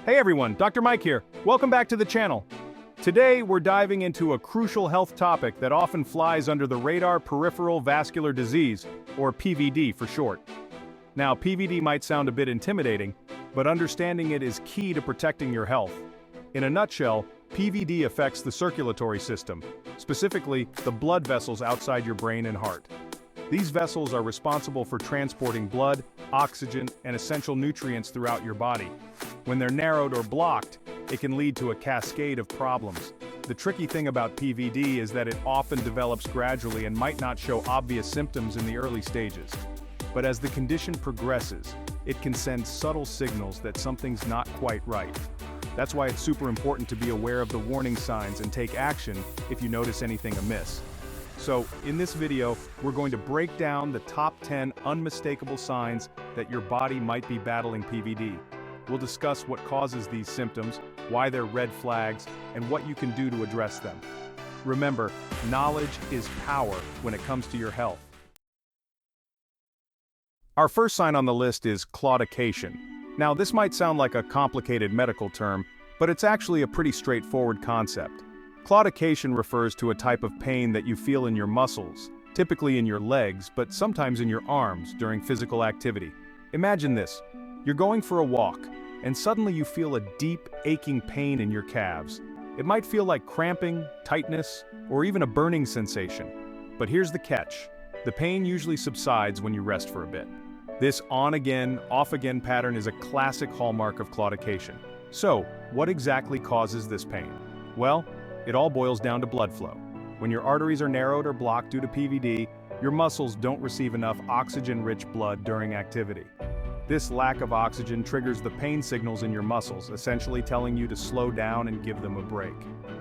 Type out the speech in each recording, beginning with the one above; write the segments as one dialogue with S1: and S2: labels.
S1: Hey everyone, Dr. Mike here. Welcome back to the channel. Today we're diving into a crucial health topic that often flies under the radar: peripheral vascular disease, or PVD for short. Now, PVD might sound a bit intimidating, but understanding it is key to protecting your health. In a nutshell, PVD affects the circulatory system, specifically the blood vessels outside your brain and heart. These vessels are responsible for transporting blood, oxygen, and essential nutrients throughout your body. When they're narrowed or blocked, it can lead to a cascade of problems. The tricky thing about PVD is that it often develops gradually and might not show obvious symptoms in the early stages. But as the condition progresses, it can send subtle signals that something's not quite right. That's why it's super important to be aware of the warning signs and take action if you notice anything amiss. So, in this video, we're going to break down the top 10 unmistakable signs that your body might be battling PVD. We'll discuss what causes these symptoms, why they're red flags, and what you can do to address them. Remember, knowledge is power when it comes to your health. Our first sign on the list is claudication. Now, this might sound like a complicated medical term, but it's actually a pretty straightforward concept. Claudication refers to a type of pain that you feel in your muscles, typically in your legs, but sometimes in your arms during physical activity. Imagine this: you're going for a walk, and suddenly you feel a deep, aching pain in your calves. It might feel like cramping, tightness, or even a burning sensation. But here's the catch: the pain usually subsides when you rest for a bit. This on-again, off-again pattern is a classic hallmark of claudication. So, what exactly causes this pain? Well, it all boils down to blood flow. When your arteries are narrowed or blocked due to PVD, your muscles don't receive enough oxygen-rich blood during activity. This lack of oxygen triggers the pain signals in your muscles, essentially telling you to slow down and give them a break.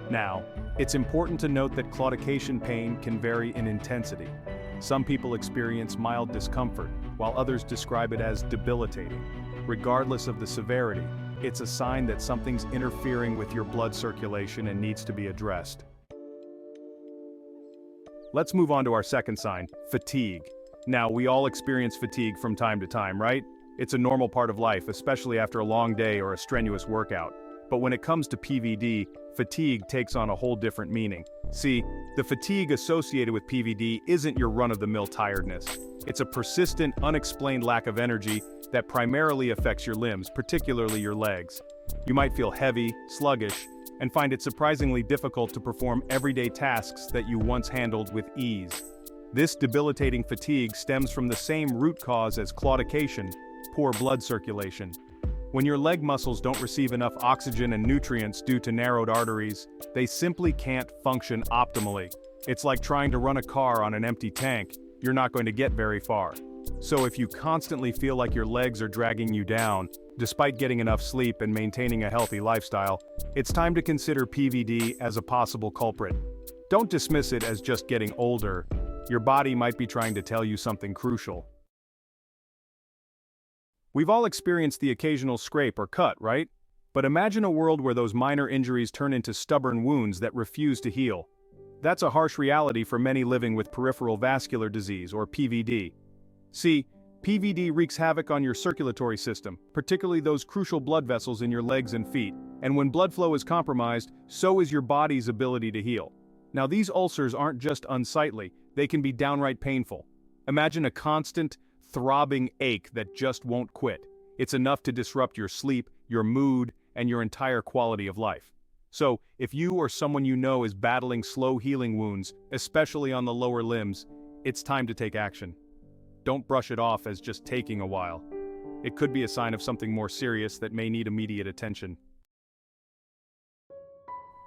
S1: Now, it's important to note that claudication pain can vary in intensity. Some people experience mild discomfort, while others describe it as debilitating. Regardless of the severity, it's a sign that something's interfering with your blood circulation and needs to be addressed. Let's move on to our second sign: fatigue. Now, we all experience fatigue from time to time, right? It's a normal part of life, especially after a long day or a strenuous workout. But when it comes to PVD, fatigue takes on a whole different meaning. See, the fatigue associated with PVD isn't your run-of-the-mill tiredness. It's a persistent, unexplained lack of energy that primarily affects your limbs, particularly your legs. You might feel heavy, sluggish, and find it surprisingly difficult to perform everyday tasks that you once handled with ease. This debilitating fatigue stems from the same root cause as claudication: poor blood circulation. When your leg muscles don't receive enough oxygen and nutrients due to narrowed arteries, they simply can't function optimally. It's like trying to run a car on an empty tank. You're not going to get very far. So if you constantly feel like your legs are dragging you down, despite getting enough sleep and maintaining a healthy lifestyle, it's time to consider PVD as a possible culprit. Don't dismiss it as just getting older. Your body might be trying to tell you something crucial. We've all experienced the occasional scrape or cut, right? But imagine a world where those minor injuries turn into stubborn wounds that refuse to heal. That's a harsh reality for many living with peripheral vascular disease, or PVD. See, PVD wreaks havoc on your circulatory system, particularly those crucial blood vessels in your legs and feet. And when blood flow is compromised, so is your body's ability to heal. Now, these ulcers aren't just unsightly, they can be downright painful. Imagine a constant, throbbing ache that just won't quit. It's enough to disrupt your sleep, your mood, and your entire quality of life. So, if you or someone you know is battling slow healing wounds, especially on the lower limbs, it's time to take action. Don't brush it off as just taking a while. It could be a sign of something more serious that may need immediate attention.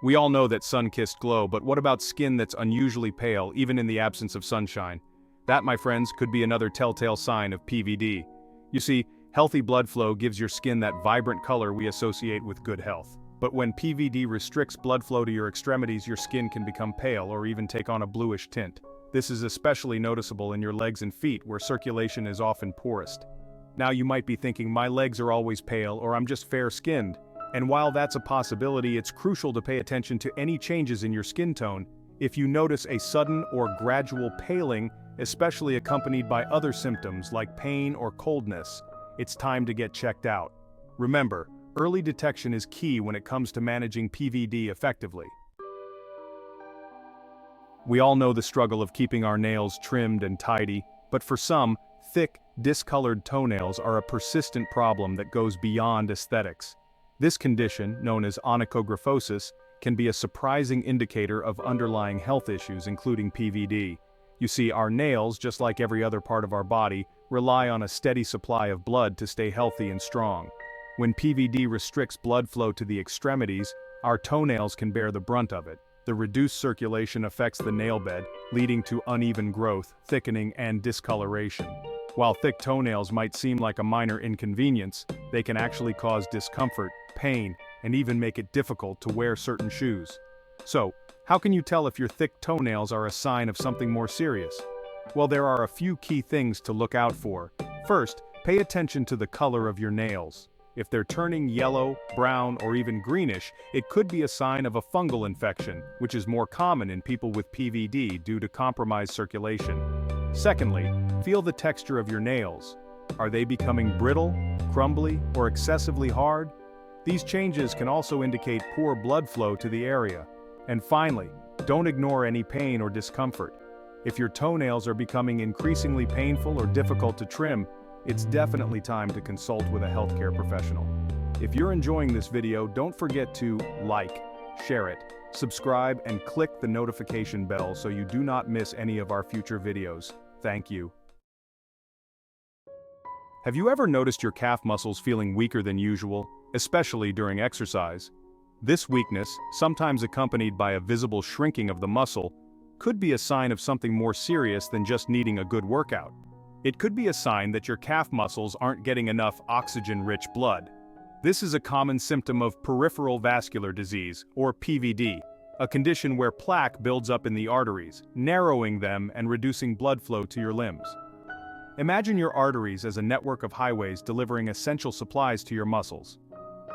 S1: We all know that sun-kissed glow, but what about skin that's unusually pale, even in the absence of sunshine? That, my friends, could be another telltale sign of PVD. You see, healthy blood flow gives your skin that vibrant color we associate with good health. But when PVD restricts blood flow to your extremities, your skin can become pale or even take on a bluish tint. This is especially noticeable in your legs and feet, where circulation is often poorest. Now you might be thinking, my legs are always pale, or I'm just fair-skinned. And while that's a possibility, it's crucial to pay attention to any changes in your skin tone. If you notice a sudden or gradual paling, especially accompanied by other symptoms like pain or coldness, it's time to get checked out. Remember, early detection is key when it comes to managing PVD effectively. We all know the struggle of keeping our nails trimmed and tidy, but for some, thick, discolored toenails are a persistent problem that goes beyond aesthetics. This condition, known as onychogryphosis, can be a surprising indicator of underlying health issues including PVD. You see, our nails, just like every other part of our body, rely on a steady supply of blood to stay healthy and strong. When PVD restricts blood flow to the extremities, our toenails can bear the brunt of it. The reduced circulation affects the nail bed, leading to uneven growth, thickening, and discoloration. While thick toenails might seem like a minor inconvenience, they can actually cause discomfort, pain, and even make it difficult to wear certain shoes. So, how can you tell if your thick toenails are a sign of something more serious? Well, there are a few key things to look out for. First, pay attention to the color of your nails. If they're turning yellow, brown, or even greenish, it could be a sign of a fungal infection, which is more common in people with PVD due to compromised circulation. Secondly, feel the texture of your nails. Are they becoming brittle, crumbly, or excessively hard? These changes can also indicate poor blood flow to the area. And finally, don't ignore any pain or discomfort. If your toenails are becoming increasingly painful or difficult to trim, it's definitely time to consult with a healthcare professional. If you're enjoying this video, don't forget to like, share it, subscribe, and click the notification bell so you do not miss any of our future videos. Thank you. Have you ever noticed your calf muscles feeling weaker than usual, especially during exercise? This weakness, sometimes accompanied by a visible shrinking of the muscle, could be a sign of something more serious than just needing a good workout. It could be a sign that your calf muscles aren't getting enough oxygen-rich blood. This is a common symptom of peripheral vascular disease, or PVD, a condition where plaque builds up in the arteries, narrowing them and reducing blood flow to your limbs. Imagine your arteries as a network of highways delivering essential supplies to your muscles.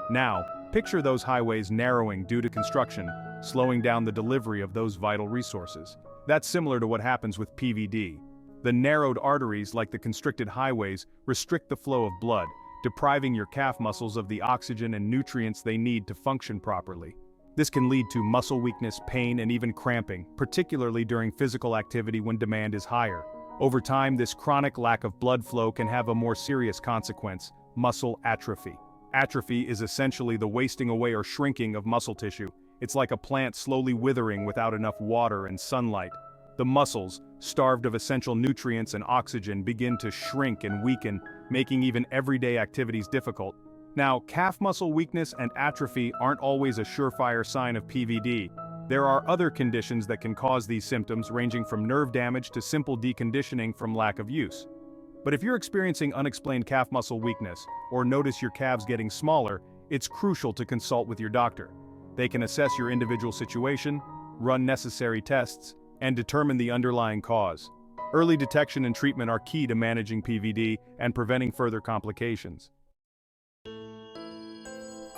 S1: Now, picture those highways narrowing due to construction, slowing down the delivery of those vital resources. That's similar to what happens with PVD. The narrowed arteries, like the constricted highways, restrict the flow of blood, depriving your calf muscles of the oxygen and nutrients they need to function properly. This can lead to muscle weakness, pain, and even cramping, particularly during physical activity when demand is higher. Over time, this chronic lack of blood flow can have a more serious consequence: muscle atrophy. Atrophy is essentially the wasting away or shrinking of muscle tissue. It's like a plant slowly withering without enough water and sunlight. The muscles, starved of essential nutrients and oxygen, begin to shrink and weaken, making even everyday activities difficult. Now, calf muscle weakness and atrophy aren't always a surefire sign of PVD. There are other conditions that can cause these symptoms, ranging from nerve damage to simple deconditioning from lack of use. But if you're experiencing unexplained calf muscle weakness, or notice your calves getting smaller, it's crucial to consult with your doctor. They can assess your individual situation, run necessary tests, and determine the underlying cause. Early detection and treatment are key to managing PVD and preventing further complications.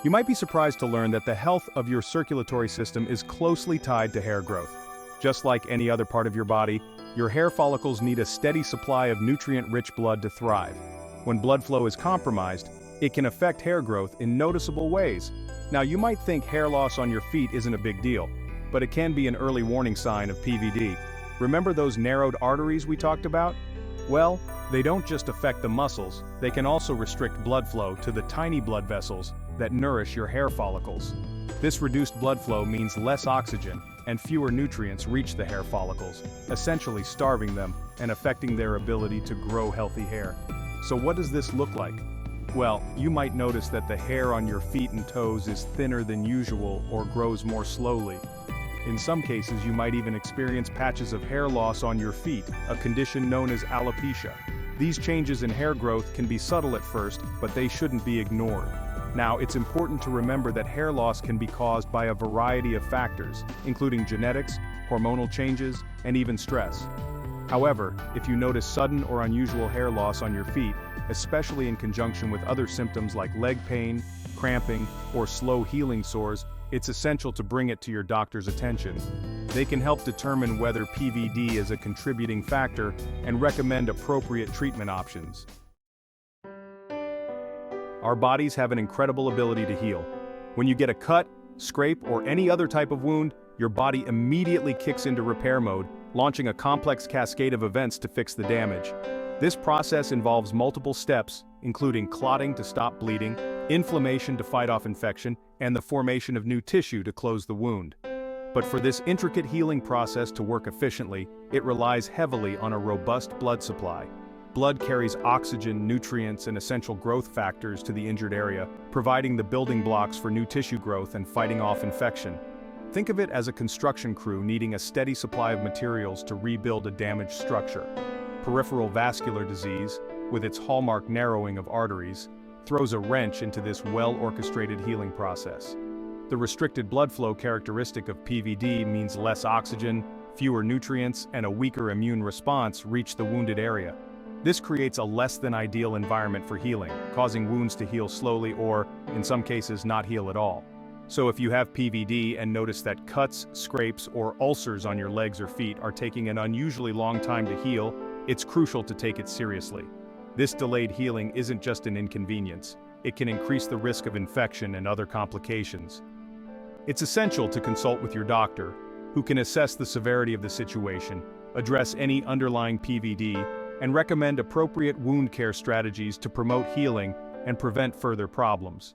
S1: You might be surprised to learn that the health of your circulatory system is closely tied to hair growth. Just like any other part of your body, your hair follicles need a steady supply of nutrient-rich blood to thrive. When blood flow is compromised, it can affect hair growth in noticeable ways. Now, you might think hair loss on your feet isn't a big deal, but it can be an early warning sign of PVD. Remember those narrowed arteries we talked about? Well, they don't just affect the muscles, they can also restrict blood flow to the tiny blood vessels that nourish your hair follicles. This reduced blood flow means less oxygen and fewer nutrients reach the hair follicles, essentially starving them and affecting their ability to grow healthy hair. So what does this look like? Well, you might notice that the hair on your feet and toes is thinner than usual or grows more slowly. In some cases, you might even experience patches of hair loss on your feet, a condition known as alopecia. These changes in hair growth can be subtle at first, but they shouldn't be ignored. Now, it's important to remember that hair loss can be caused by a variety of factors, including genetics, hormonal changes, and even stress. However, if you notice sudden or unusual hair loss on your feet, especially in conjunction with other symptoms like leg pain, cramping, or slow healing sores, it's essential to bring it to your doctor's attention. They can help determine whether PVD is a contributing factor and recommend appropriate treatment options. Our bodies have an incredible ability to heal. When you get a cut, scrape, or any other type of wound, your body immediately kicks into repair mode, launching a complex cascade of events to fix the damage. This process involves multiple steps, including clotting to stop bleeding, inflammation to fight off infection, and the formation of new tissue to close the wound. But for this intricate healing process to work efficiently, it relies heavily on a robust blood supply. Blood carries oxygen, nutrients, and essential growth factors to the injured area, providing the building blocks for new tissue growth and fighting off infection. Think of it as a construction crew needing a steady supply of materials to rebuild a damaged structure. Peripheral vascular disease, with its hallmark narrowing of arteries, throws a wrench into this well-orchestrated healing process. The restricted blood flow characteristic of PVD means less oxygen, fewer nutrients, and a weaker immune response reach the wounded area. This creates a less than ideal environment for healing, causing wounds to heal slowly or, in some cases, not heal at all. So if you have PVD and notice that cuts, scrapes, or ulcers on your legs or feet are taking an unusually long time to heal, it's crucial to take it seriously. This delayed healing isn't just an inconvenience. It can increase the risk of infection and other complications. It's essential to consult with your doctor, who can assess the severity of the situation, address any underlying PVD, and recommend appropriate wound care strategies to promote healing and prevent further problems.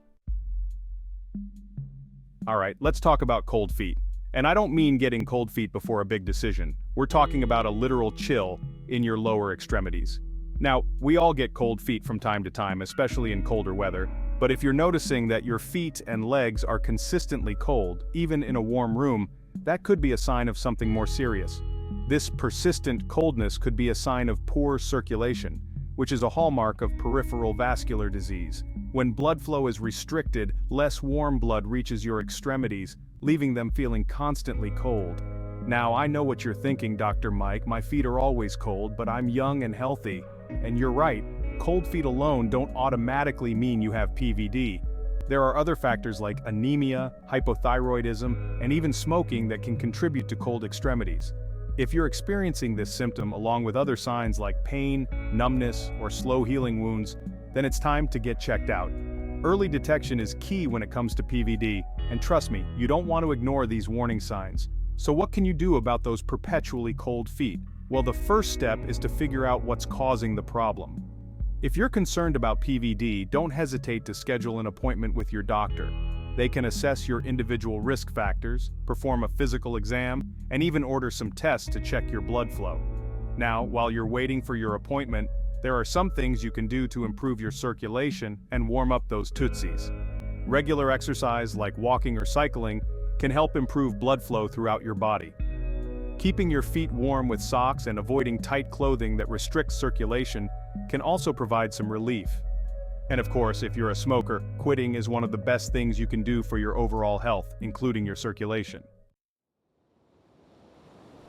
S1: Alright, let's talk about cold feet. And I don't mean getting cold feet before a big decision. We're talking about a literal chill in your lower extremities. Now, we all get cold feet from time to time, especially in colder weather, but if you're noticing that your feet and legs are consistently cold, even in a warm room, that could be a sign of something more serious. This persistent coldness could be a sign of poor circulation, which is a hallmark of peripheral vascular disease. When blood flow is restricted, less warm blood reaches your extremities, leaving them feeling constantly cold. Now, I know what you're thinking, Dr. Mike, my feet are always cold, but I'm young and healthy. And you're right, cold feet alone don't automatically mean you have PVD. There are other factors like anemia, hypothyroidism, and even smoking that can contribute to cold extremities. If you're experiencing this symptom along with other signs like pain, numbness, or slow healing wounds, then it's time to get checked out. Early detection is key when it comes to PVD, and trust me, you don't want to ignore these warning signs. So what can you do about those perpetually cold feet? Well, the first step is to figure out what's causing the problem. If you're concerned about PVD, don't hesitate to schedule an appointment with your doctor. They can assess your individual risk factors, perform a physical exam, and even order some tests to check your blood flow. Now, while you're waiting for your appointment, there are some things you can do to improve your circulation and warm up those tootsies. Regular exercise like walking or cycling can help improve blood flow throughout your body. Keeping your feet warm with socks and avoiding tight clothing that restricts circulation can also provide some relief. And of course, if you're a smoker, quitting is one of the best things you can do for your overall health, including your circulation.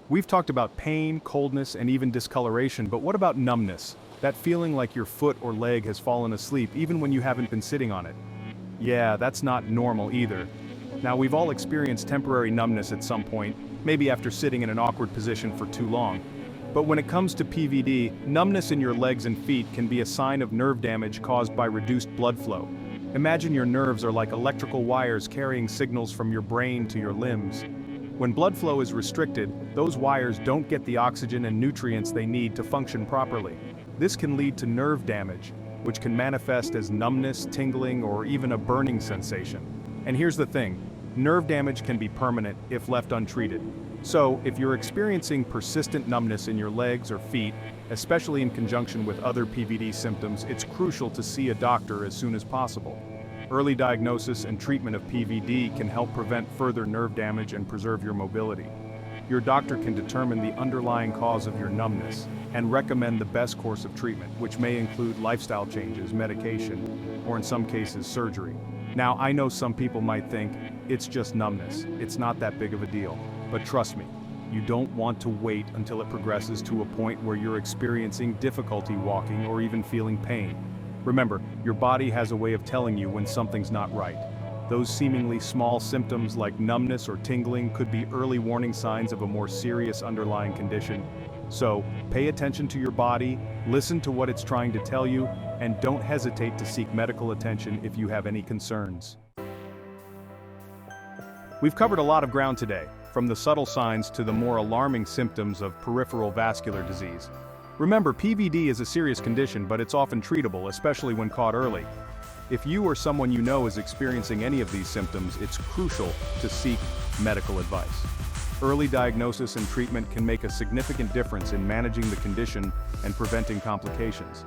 S1: We've talked about pain, coldness, and even discoloration, but what about numbness? That feeling like your foot or leg has fallen asleep even when you haven't been sitting on it. Yeah, that's not normal either. Now, we've all experienced temporary numbness at some point, maybe after sitting in an awkward position for too long. But when it comes to PVD, numbness in your legs and feet can be a sign of nerve damage caused by reduced blood flow. Imagine your nerves are like electrical wires carrying signals from your brain to your limbs. When blood flow is restricted, those wires don't get the oxygen and nutrients they need to function properly. This can lead to nerve damage, which can manifest as numbness, tingling, or even a burning sensation. And here's the thing, nerve damage can be permanent if left untreated. So, if you're experiencing persistent numbness in your legs or feet, especially in conjunction with other PVD symptoms, it's crucial to see a doctor as soon as possible. Early diagnosis and treatment of PVD can help prevent further nerve damage and preserve your mobility. Your doctor can determine the underlying cause of your numbness and recommend the best course of treatment, which may include lifestyle changes, medication, or in some cases, surgery. Now, I know some people might think, it's just numbness, it's not that big of a deal. But trust me, you don't want to wait until it progresses to a point where you're experiencing difficulty walking or even feeling pain. Remember, your body has a way of telling you when something's not right. Those seemingly small symptoms like numbness or tingling could be early warning signs of a more serious underlying condition. So, pay attention to your body, listen to what it's trying to tell you, and don't hesitate to seek medical attention if you have any concerns. We've covered a lot of ground today, from the subtle signs to the more alarming symptoms of peripheral vascular disease. Remember, PVD is a serious condition, but it's often treatable, especially when caught early. If you or someone you know is experiencing any of these symptoms, it's crucial to seek medical advice. Early diagnosis and treatment can make a significant difference in managing the condition and preventing complications.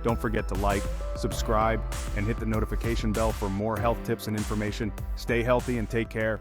S1: Don't forget to like, subscribe, and hit the notification bell for more health tips and information. Stay healthy and take care.